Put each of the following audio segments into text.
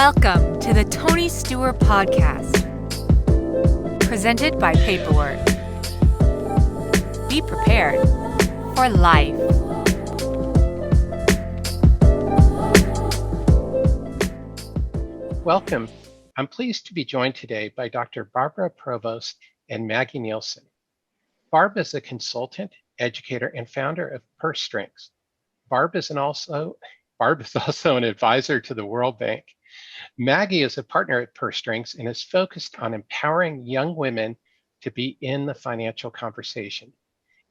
Welcome to the Tony Steuer podcast, presented by Paperwork. Be prepared for life. Welcome. I'm pleased to be joined today by Dr. Barbara Provost and Maggie Nielsen. Barb is a consultant, educator, and founder of Purse Strings. Barb is also an advisor to the World Bank. Maggie is a partner at Purse Strings and is focused on empowering young women to be in the financial conversation.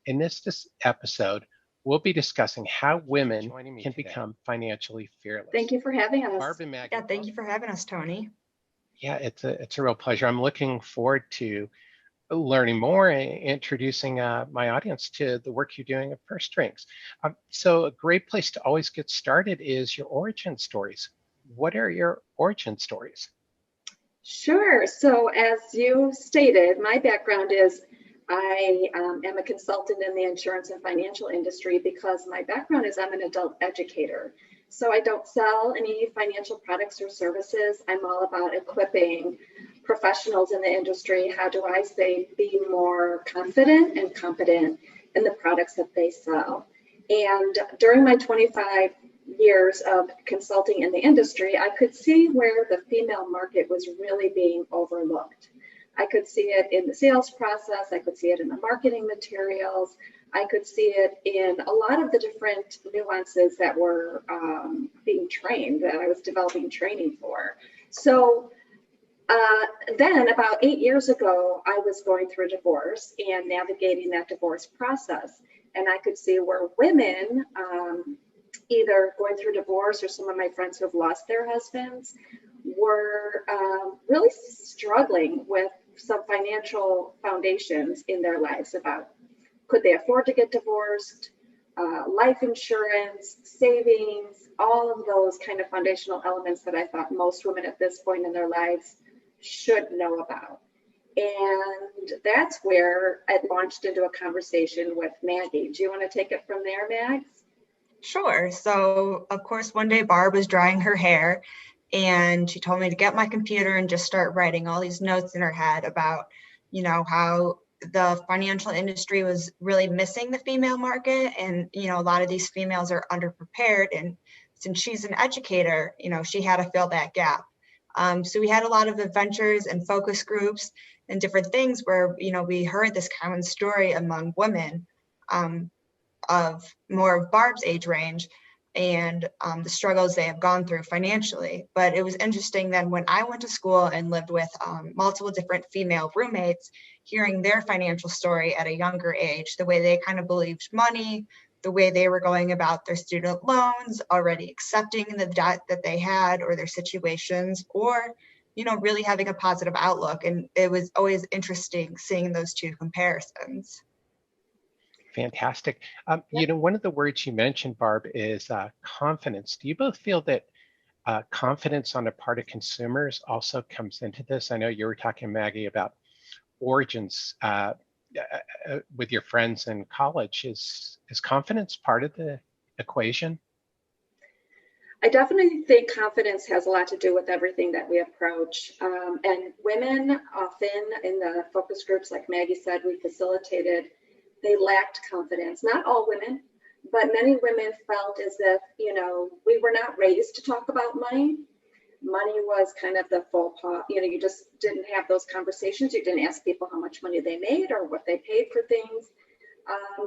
In this episode, we'll be discussing how women can become financially fearless. Thank you for having us. Barb and Maggie. Yeah, thank you for having us, Tony. Yeah, it's a real pleasure. I'm looking forward to learning more and introducing my audience to the work you're doing at Purse Strings. So a great place to always get started is your origin stories. What are your origin stories? Sure. So as you stated, my background is I am a consultant in the insurance and financial industry because my background is I'm an adult educator. So I don't sell any financial products or services. I'm all about equipping professionals in the industry. How do I say be more confident and competent in the products that they sell? And during my 25 years of consulting in the industry, I could see where the female market was really being overlooked. I could see it in the sales process. I could see it in the marketing materials. I could see it in a lot of the different nuances that were being trained, that I was developing training for. So then about 8 years ago, I was going through a divorce and navigating that divorce process. And I could see where women, either going through divorce or some of my friends who have lost their husbands, were really struggling with some financial foundations in their lives about could they afford to get divorced, life insurance, savings, all of those kind of foundational elements that I thought most women at this point in their lives should know about. And that's where I launched into a conversation with Maggie. Do you want to take it from there, Mags? Sure. So, of course, one day Barb was drying her hair and she told me to get my computer and just start writing all these notes in her head about, how the financial industry was really missing the female market. And, a lot of these females are underprepared. And since she's an educator, she had to fill that gap. So we had a lot of adventures and focus groups and different things where, we heard this common story among women of more of Barb's age range and the struggles they have gone through financially. But it was interesting then when I went to school and lived with multiple different female roommates, hearing their financial story at a younger age, the way they kind of believed money, the way they were going about their student loans, already accepting the debt that they had or their situations, or, really having a positive outlook. And it was always interesting seeing those two comparisons. Fantastic. One of the words you mentioned, Barb, is confidence. Do you both feel that confidence on the part of consumers also comes into this? I know you were talking, Maggie, about origins with your friends in college. Is confidence part of the equation? I definitely think confidence has a lot to do with everything that we approach. And women often in the focus groups, like Maggie said, we facilitated, they lacked confidence. Not all women, but many women felt as if, we were not raised to talk about money. Money was kind of the faux pas. You just didn't have those conversations. You didn't ask people how much money they made or what they paid for things.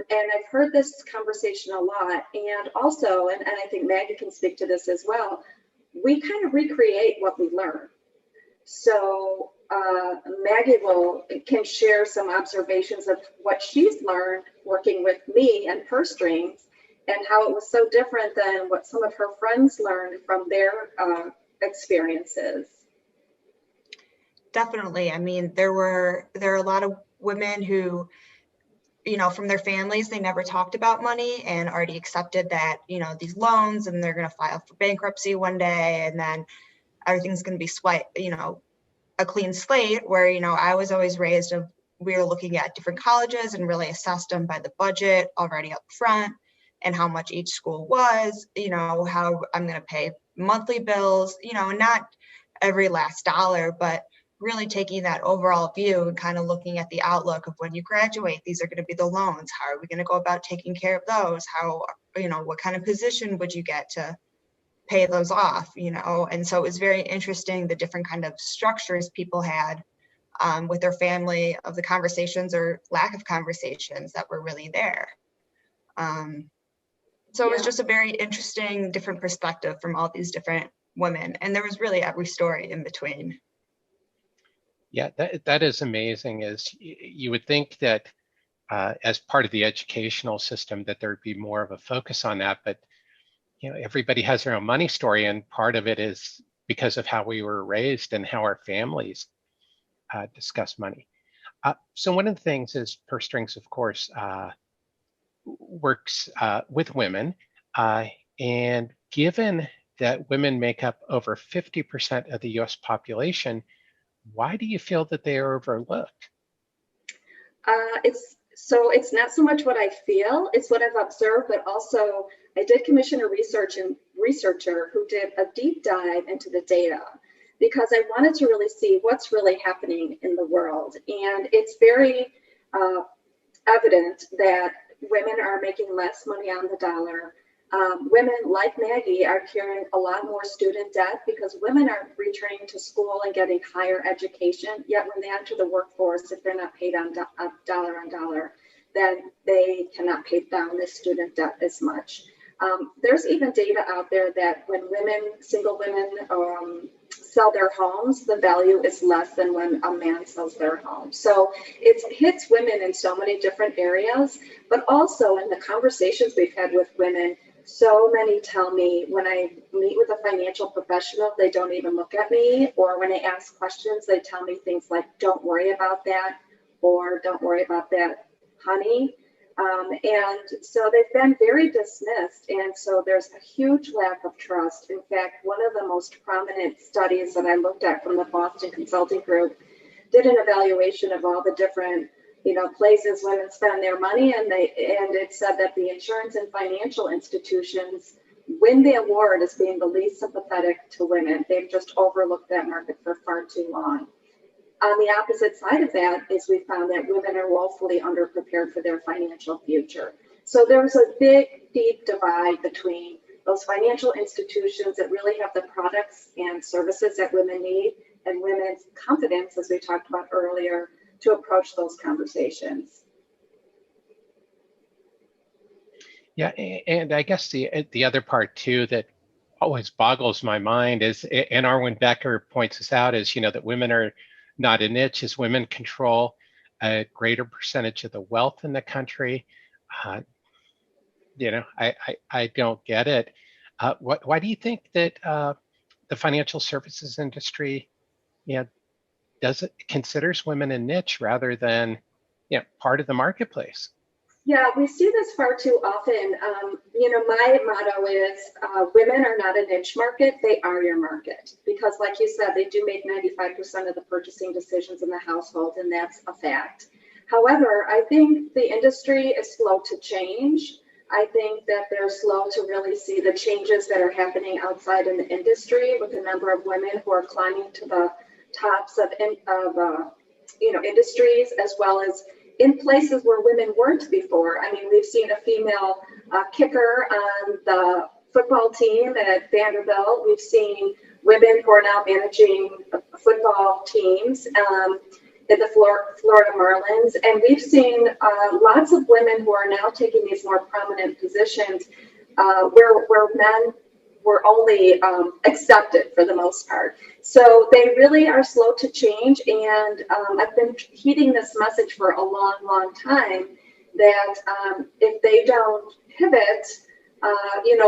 And I've heard this conversation a lot. And also, and I think Maggie can speak to this as well, we kind of recreate what we learn. So Maggie can share some observations of what she's learned working with me and Purse Strings and how it was so different than what some of her friends learned from their experiences. Definitely. I mean, there are a lot of women who, from their families, they never talked about money and already accepted that, these loans and they're going to file for bankruptcy one day and then everything's going to be a clean slate where, I was always raised we were looking at different colleges and really assessed them by the budget already up front and how much each school was, how I'm going to pay monthly bills, not every last dollar, but really taking that overall view and kind of looking at the outlook of when you graduate, these are going to be the loans. How are we going to go about taking care of those? How, what kind of position would you get to pay those off, And so it was very interesting, the different kind of structures people had with their family, of the conversations or lack of conversations that were really there. So it was just a very interesting, different perspective from all these different women. And there was really every story in between. Yeah, that is amazing. You would think that as part of the educational system that there'd be more of a focus on that, but everybody has their own money story, and part of it is because of how we were raised and how our families discuss money. So one of the things is Purse Strings, of course, works with women, and given that women make up over 50% of the US population, why do you feel that they are overlooked? It's not so much what I feel, it's what I've observed, but also I did commission a researcher who did a deep dive into the data, because I wanted to really see what's really happening in the world. And it's very evident that women are making less money on the dollar. Women like Maggie are carrying a lot more student debt because women are returning to school and getting higher education. Yet when they enter the workforce, if they're not paid on dollar on dollar, then they cannot pay down this student debt as much. There's even data out there that when single women sell their homes, the value is less than when a man sells their home. So it hits women in so many different areas, but also in the conversations we've had with women, so many tell me when I meet with a financial professional, they don't even look at me, or when I ask questions, they tell me things like, don't worry about that, or don't worry about that, honey. And so they've been very dismissed. And so there's a huge lack of trust. In fact, one of the most prominent studies that I looked at from the Boston Consulting Group did an evaluation of all the different places women spend their money, and it said that the insurance and financial institutions win the award as being the least sympathetic to women. They've just overlooked that market for far too long. On the opposite side of that is we found that women are woefully underprepared for their financial future. So there's a big, deep divide between those financial institutions that really have the products and services that women need, and women's confidence, as we talked about earlier, to approach those conversations. Yeah, and I guess the other part too that always boggles my mind is, and Arwen Becker points this out, is that women are not a niche, as women control a greater percentage of the wealth in the country. I don't get it. Why do you think that the financial services industry, considers women a niche rather than, part of the marketplace? Yeah, we see this far too often. My motto is women are not a niche market, they are your market. Because like you said, they do make 95% of the purchasing decisions in the household, and that's a fact. However, I think the industry is slow to change. I think that they're slow to really see the changes that are happening outside in the industry, with a number of women who are climbing to the tops of industries, as well as in places where women weren't before. I mean, we've seen a female kicker on the football team at Vanderbilt. We've seen women who are now managing football teams in the Florida Marlins. And we've seen lots of women who are now taking these more prominent positions where men were only accepted for the most part. So they really are slow to change. And I've been heeding this message for a long, long time that if they don't pivot,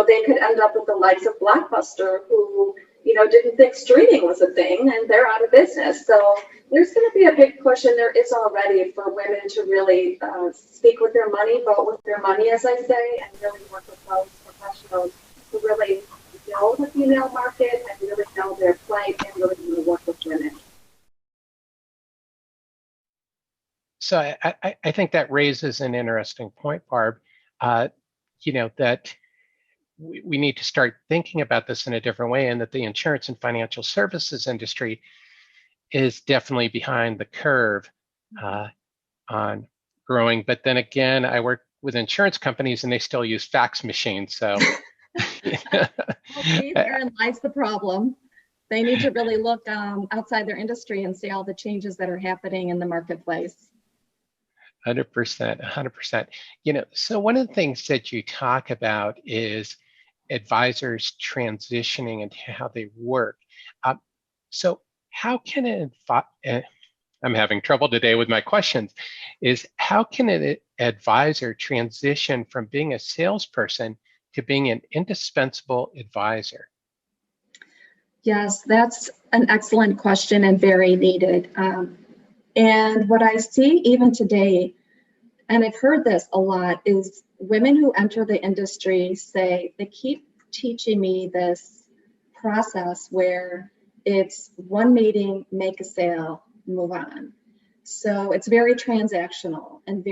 they could end up with the likes of Blockbuster, who, didn't think streaming was a thing, and they're out of business. So there's going to be a big push, and there is already, for women to really speak with their money, vote with their money, as I say, and really work with those professionals who really know the female market and really know their plight and really want to work with women. So I think that raises an interesting point, Barb, that we need to start thinking about this in a different way, and that the insurance and financial services industry is definitely behind the curve on growing. But then again, I work with insurance companies and they still use fax machines. So Well, see, therein lies the problem. They need to really look outside their industry and see all the changes that are happening in the marketplace. 100%. So one of the things that you talk about is advisors transitioning into how they work. So how can I'm having trouble today with my questions, is how can an advisor transition from being a salesperson to being an indispensable advisor? Yes, that's an excellent question and very needed. And what I see even today, and I've heard this a lot, is women who enter the industry say they keep teaching me this process where it's one meeting, make a sale, move on. So it's very transactional and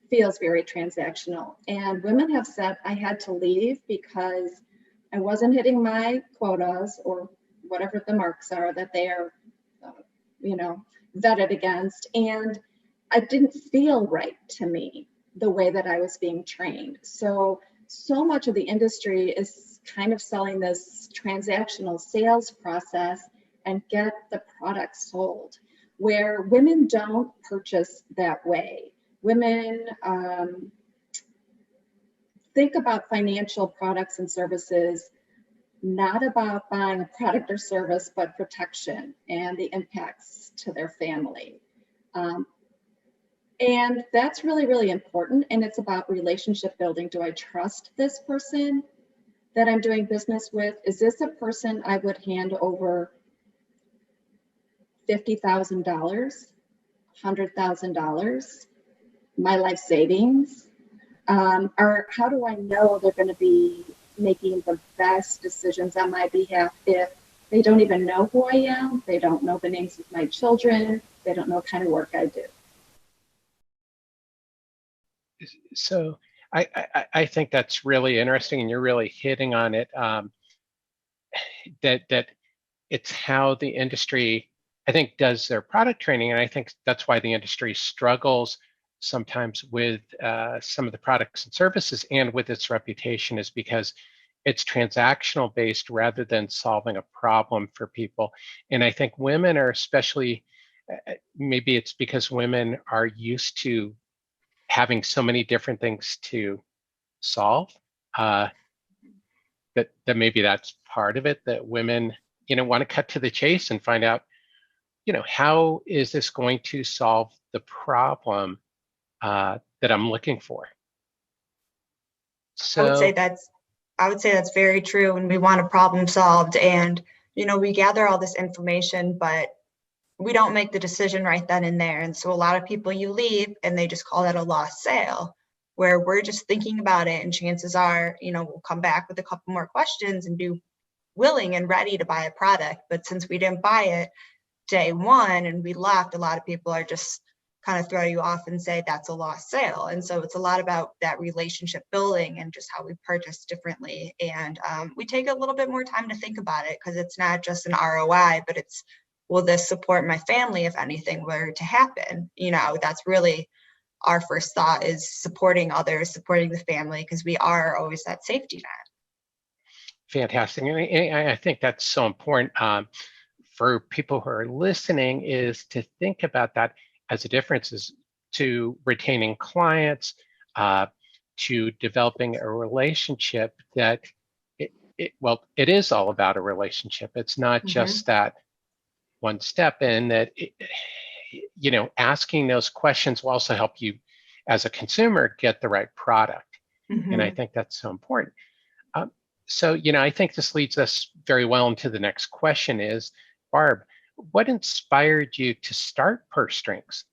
feels very transactional. And women have said I had to leave because I wasn't hitting my quotas or whatever the marks are that they are, vetted against. And it didn't feel right to me the way that I was being trained. So much of the industry is kind of selling this transactional sales process and get the product sold, where women don't purchase that way. Women think about financial products and services not about buying a product or service, but protection and the impacts to their family. And that's really, really important. And it's about relationship building. Do I trust this person that I'm doing business with? Is this a person I would hand over $50,000, $100,000, my life savings? Or how do I know they're going to be making the best decisions on my behalf if they don't even know who I am, they don't know the names of my children, they don't know what kind of work I do? So I think that's really interesting, and you're really hitting on it. That it's how the industry, I think, does their product training, and I think that's why the industry struggles sometimes with some of the products and services and with its reputation, is because it's transactional based rather than solving a problem for people. And I think women are especially, maybe it's because women are used to having so many different things to solve, that maybe that's part of it, that women want to cut to the chase and find out how is this going to solve the problem that I'm looking for. So I would say that's very true, and we want a problem solved. And we gather all this information, but we don't make the decision right then and there. And so a lot of people, you leave and they just call that a lost sale, where we're just thinking about it, and chances are, we'll come back with a couple more questions and be willing and ready to buy a product. But since we didn't buy it day one and we left, a lot of people are just kind of throw you off and say that's a lost sale. And so it's a lot about that relationship building and just how we purchase differently. And we take a little bit more time to think about it, because it's not just an ROI, but it's, will this support my family if anything were to happen? That's really our first thought, is supporting others, supporting the family, because we are always that safety net. Fantastic. And I think that's so important for people who are listening, is to think about that as a difference is to retaining clients, to developing a relationship that it is all about a relationship. It's not just that one step in, that asking those questions will also help you as a consumer get the right product. And I think that's so important. So I think this leads us very well into the next question is, Barb, what inspired you to purse strings?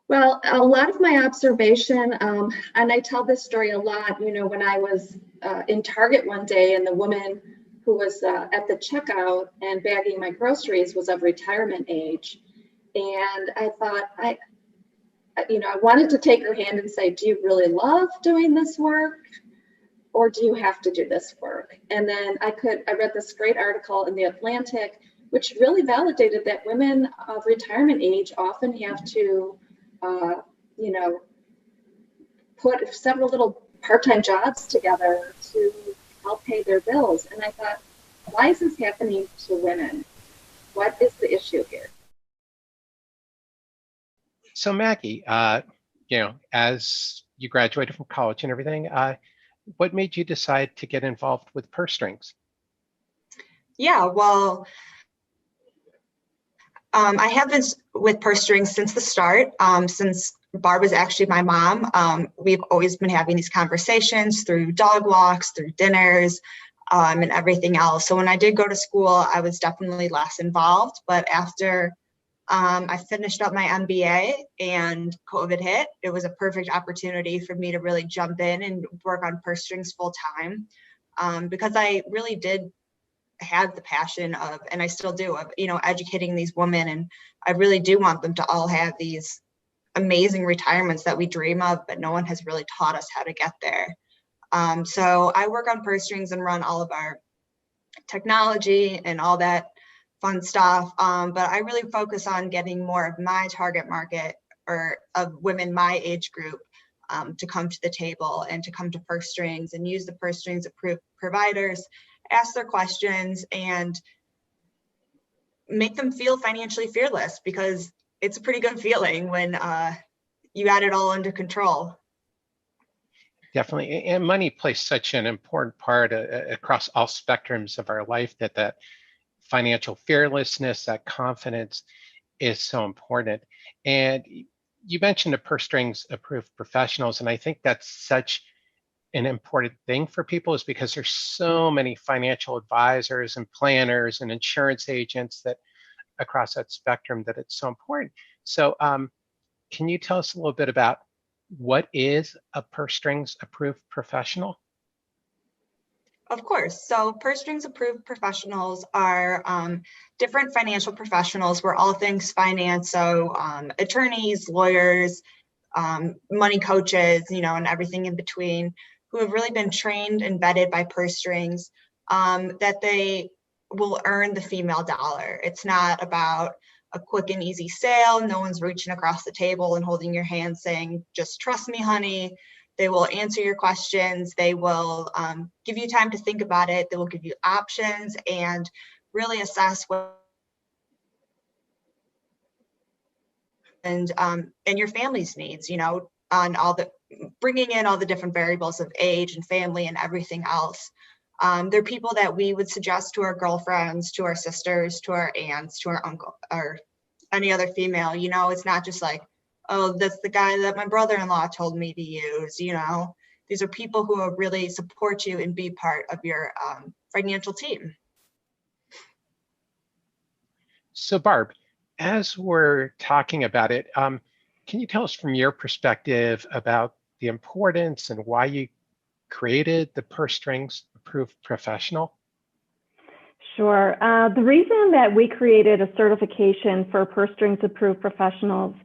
Well, a lot of my observation, and I tell this story a lot, when I was in Target one day and the woman who was at the checkout and bagging my groceries was of retirement age. And I thought, I wanted to take her hand and say, do you really love doing this work? or do you have to do this work? And then I read this great article in The Atlantic, which really validated that women of retirement age often have to, you know, put several little part-time jobs together to help pay their bills. And I thought, why is this happening to women? What is the issue here? So Maggie, as you graduated from college and everything, what made you decide to get involved with purse strings? Yeah, well, I have been with purse strings since the start. Since Barb is actually my mom, we've always been having these conversations through dog walks, through dinners, and everything else. So when I did go to school, I was definitely less involved. But after I finished up my MBA and COVID hit, it was a perfect opportunity for me to really jump in and work on purse strings full time, because I really did have the passion of, and I still do, of, educating these women. And I really do want them to all have these amazing retirements that we dream of, but no one has really taught us how to get there. So I work on purse strings and run all of our technology and all that fun stuff. But I really focus on getting more of my target market, or of women my age group, to come to the table and to come to purse strings and use the purse strings approved providers, ask their questions, and make them feel financially fearless, because it's a pretty good feeling when you got it all under control. Definitely, and money plays such an important part across all spectrums of our life, that financial fearlessness, that confidence is so important. And you mentioned the purse strings approved professionals, and I think that's such an important thing for people, is because there's so many financial advisors and planners and insurance agents that across that spectrum, that it's so important. So can you tell us a little bit about what is a purse strings approved professional? Of course. So purse strings approved professionals are different financial professionals. We're all things finance. So attorneys, lawyers, money coaches, and everything in between, who have really been trained and vetted by purse strings, that they will earn the female dollar. It's not about a quick and easy sale. No one's reaching across the table and holding your hand saying, just trust me, honey. They will answer your questions. They will give you time to think about it. They will give you options and really assess what and your family's needs, on all the, bringing in all the different variables of age and family and everything else. They're people that we would suggest to our girlfriends, to our sisters, to our aunts, to our uncle, or any other female. It's not just like, oh, that's the guy that my brother-in-law told me to use. These are people who will really support you and be part of your financial team. So Barb, as we're talking about it, can you tell us from your perspective about the importance and why you created the purse strings approved professional? Sure. The reason that we created a certification for purse strings approved professionals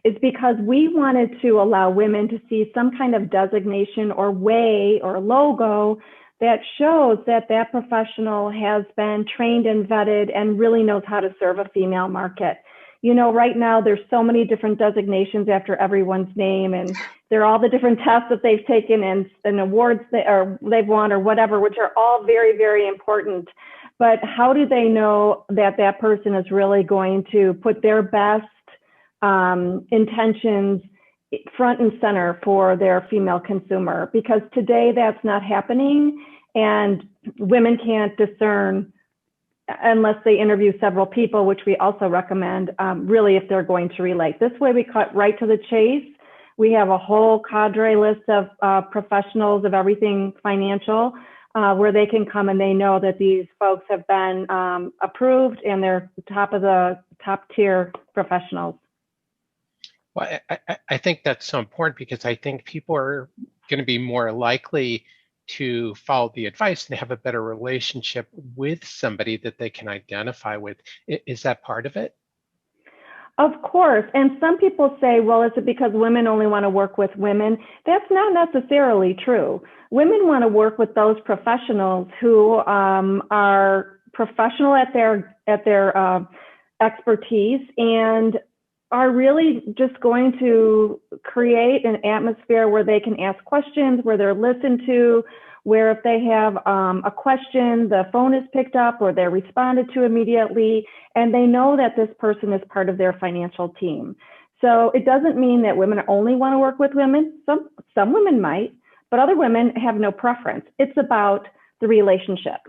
is because we wanted to allow women to see some kind of designation or way or logo that shows that that professional has been trained and vetted and really knows how to serve a female market. Right now there's so many different designations after everyone's name, and they're all the different tests that they've taken and awards they've won or whatever, which are all very, very important. But how do they know that that person is really going to put their best intentions front and center for their female consumer? Because today that's not happening, and women can't discern unless they interview several people, which we also recommend, really, if they're going to relate. This way we cut right to the chase. We have a whole cadre list of professionals of everything financial, where they can come and they know that these folks have been approved and they're top tier professionals. Well, I think that's so important, because I think people are going to be more likely to follow the advice and have a better relationship with somebody that they can identify with. Is that part of it? Of course. And some people say, well, is it because women only want to work with women? That's not necessarily true. Women want to work with those professionals who are professional at their expertise and are really just going to create an atmosphere where they can ask questions, where they're listened to, where if they have a question, the phone is picked up or they're responded to immediately, and they know that this person is part of their financial team. So it doesn't mean that women only want to work with women. Some women might, but other women have no preference. It's about the relationship.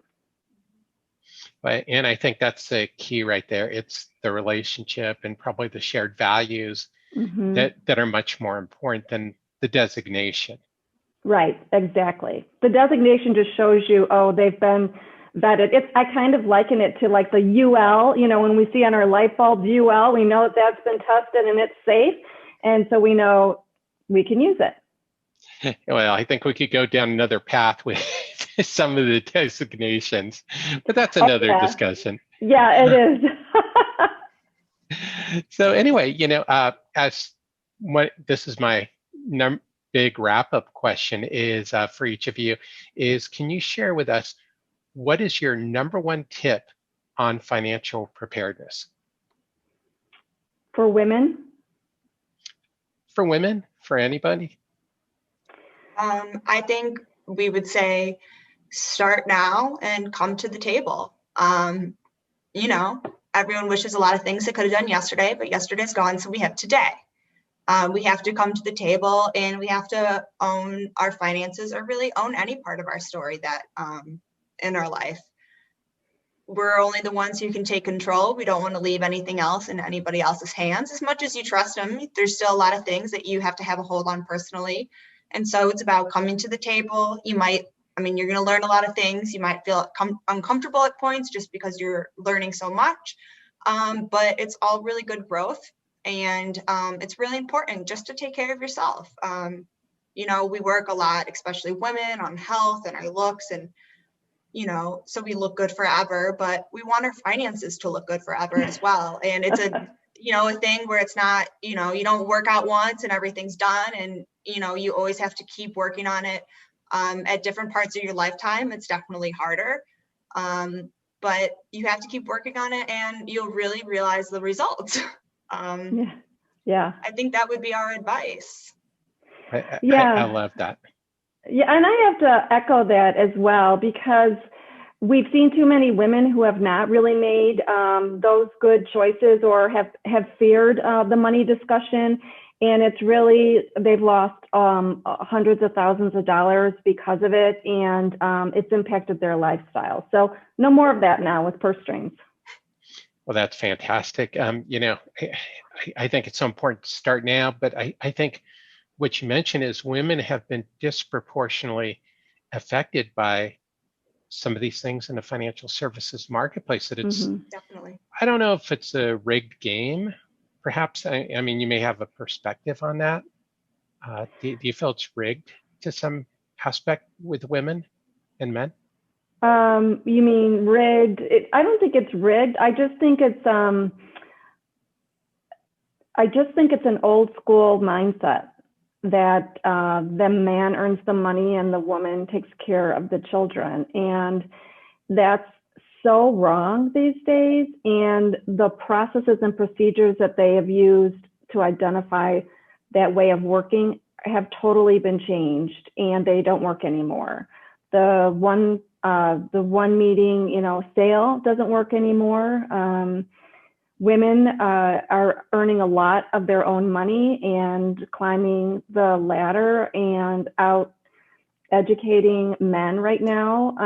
And I think that's the key right there. It's the relationship and probably the shared values that are much more important than the designation. Right, exactly. The designation just shows you, oh, they've been vetted. I kind of liken it to like the UL, when we see on our light bulb UL, we know that that's been tested and it's safe. And so we know we can use it. Well, I think we could go down another path with some of the designations, but that's another discussion. Yeah, it is. So anyway, this is my big wrap-up question is for each of you is, can you share with us what is your number one tip on financial preparedness? For women? For women? For anybody? I think we would say start now and come to the table. Everyone wishes a lot of things they could have done yesterday, but yesterday's gone, so we have today. We have to come to the table and we have to own our finances or really own any part of our story that in our life. We're only the ones who can take control. We don't want to leave anything else in anybody else's hands. As much as you trust them, there's still a lot of things that you have to have a hold on personally. And so it's about coming to the table. You're going to learn a lot of things. You might feel uncomfortable at points just because you're learning so much, but it's all really good growth. And it's really important just to take care of yourself. We work a lot, especially women, on health and our looks and, so we look good forever, but we want our finances to look good forever as well. And it's a thing where it's not, you don't work out once and everything's done. And, you always have to keep working on it at different parts of your lifetime. It's definitely harder. But you have to keep working on it and you'll really realize the results. Yeah. I think that would be our advice. I love that. Yeah, and I have to echo that as well, because we've seen too many women who have not really made those good choices or have feared the money discussion. And it's really, they've lost hundreds of thousands of dollars because of it. And it's impacted their lifestyle. So no more of that now with purse strings. Well, that's fantastic. I think it's so important to start now, but I think what you mentioned is women have been disproportionately affected by some of these things in the financial services marketplace. That it's definitely. I don't know if it's a rigged game. Perhaps, I mean, you may have a perspective on that. Do you feel it's rigged to some aspect with women and men? You mean rigged? I don't think it's rigged. I just think it's an old school mindset that the man earns the money and the woman takes care of the children, and that's so wrong these days. And the processes and procedures that they have used to identify that way of working have totally been changed, and they don't work anymore. The one meeting, sale doesn't work anymore. Women are earning a lot of their own money and climbing the ladder and out educating men right now.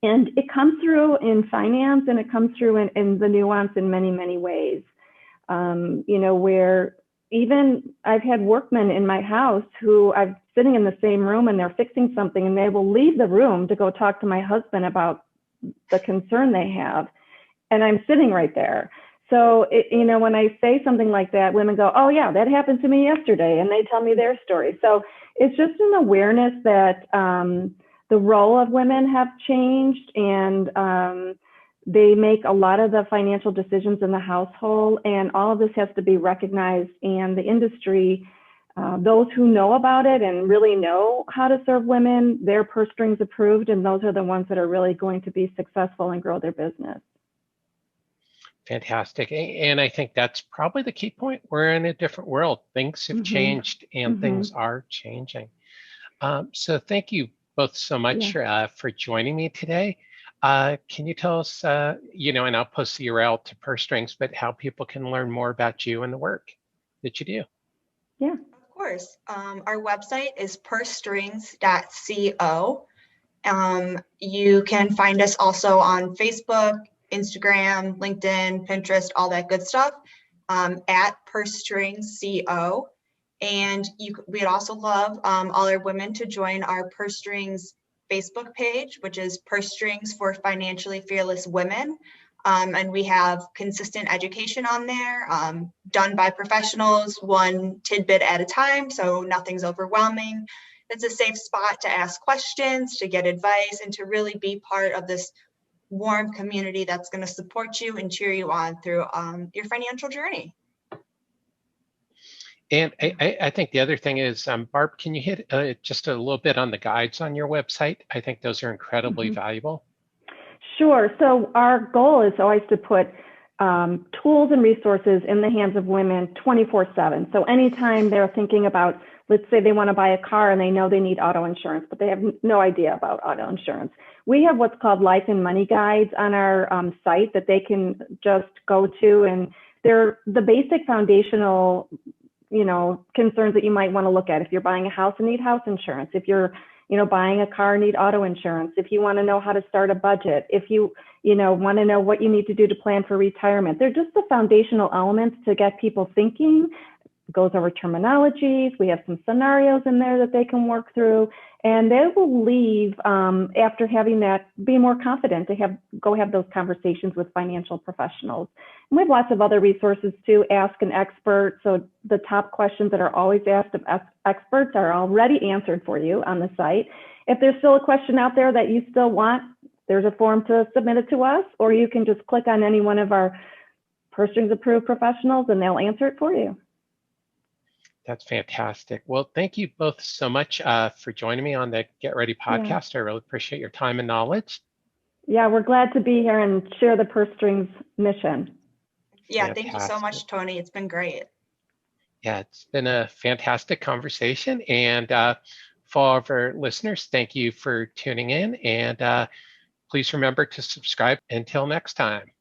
And it comes through in finance, and it comes through in the nuance in many, many ways. Where even I've had workmen in my house who I'm sitting in the same room and they're fixing something, and they will leave the room to go talk to my husband about the concern they have. And I'm sitting right there. So, when I say something like that, women go, oh yeah, that happened to me yesterday. And they tell me their story. So it's just an awareness that the role of women have changed, and They make a lot of the financial decisions in the household, and all of this has to be recognized. And the industry, those who know about it and really know how to serve women, their purse strings approved, and those are the ones that are really going to be successful and grow their business. Fantastic. And I think that's probably the key point. We're in a different world. Things have changed and things are changing. So thank you both so much for joining me today. Can you tell us, and I'll post the URL to Purse Strings, but how people can learn more about you and the work that you do? Yeah. Of course. Our website is pursestrings.co. You can find us also on Facebook, Instagram, LinkedIn, Pinterest, all that good stuff, at Purse Strings CO. And we'd also love all our women to join our Purse Strings Facebook page, which is Purse Strings for Financially Fearless Women. And we have consistent education on there, done by professionals, one tidbit at a time, so nothing's overwhelming. It's a safe spot to ask questions, to get advice, and to really be part of this warm community that's going to support you and cheer you on through your financial journey. And I think the other thing is, Barb, can you hit just a little bit on the guides on your website? I think those are incredibly valuable. Sure. So our goal is always to put tools and resources in the hands of women 24/7. So anytime they're thinking about, let's say they want to buy a car and they know they need auto insurance, but they have no idea about auto insurance. We have what's called life and money guides on our site that they can just go to, and they're the basic foundational concerns that you might want to look at. If you're buying a house and need house insurance, if you're, buying a car, need auto insurance, if you want to know how to start a budget, if you, want to know what you need to do to plan for retirement. They're just the foundational elements to get people thinking. Goes over terminologies. We have some scenarios in there that they can work through, and they will leave after having that, be more confident to go have those conversations with financial professionals. And we have lots of other resources too. Ask an expert. So the top questions that are always asked of experts are already answered for you on the site. If there's still a question out there that you still want, there's a form to submit it to us, or you can just click on any one of our Purse Strings approved professionals and they'll answer it for you. That's fantastic. Well, thank you both so much for joining me on the Get Ready podcast. I really appreciate your time and knowledge. Yeah, we're glad to be here and share the Purse Strings mission. Yeah, Fantastic. Thank you so much, Tony. It's been great. Yeah, it's been a fantastic conversation. And for all of our listeners, thank you for tuning in. And please remember to subscribe. Until next time.